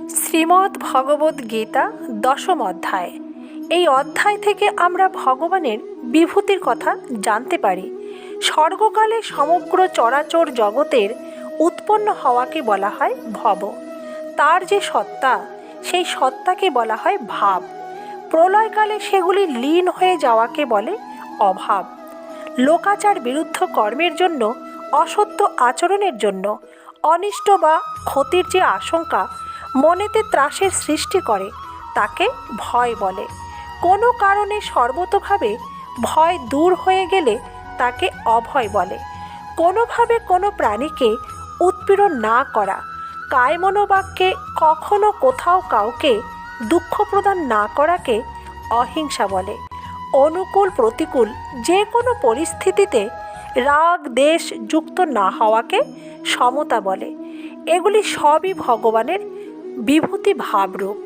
শ্রীমদ্ ভগবদ্ গীতা দশম অধ্যায়। এই অধ্যায় থেকে আমরা ভগবানের বিভূতির কথা জানতে পারি। স্বর্গকালে সমগ্র চরাচর জগতের উৎপন্ন হওয়াকে বলা হয় ভব। তার যে সত্তা, সেই সত্তাকে বলা হয় ভাব। প্রলয়কালে সেগুলি লীন হয়ে যাওয়াকে বলে অভাব। লোকাচার বিরুদ্ধ কর্মের জন্য, অসত্য আচরণের জন্য, অনিষ্ট বা ক্ষতির যে আশঙ্কা মনেতে ত্রাসের সৃষ্টি করে তাকে ভয় বলে। কোনো কারণে সর্বতোভাবে ভয় দূর হয়ে গেলে তাকে অভয় বলে। কোনোভাবে কোনো প্রাণীকে উৎপীড়ন না করা, কায় মনোবাক্যে কখনো কোথাও কাউকে দুঃখ প্রদান না করাকে অহিংসা বলে। অনুকূল প্রতিকূল যে কোনো পরিস্থিতিতে রাগ দেশ যুক্ত না হওয়াকে সমতা বলে। এগুলি সবই ভগবানের বিভূতি ভাবরূপ।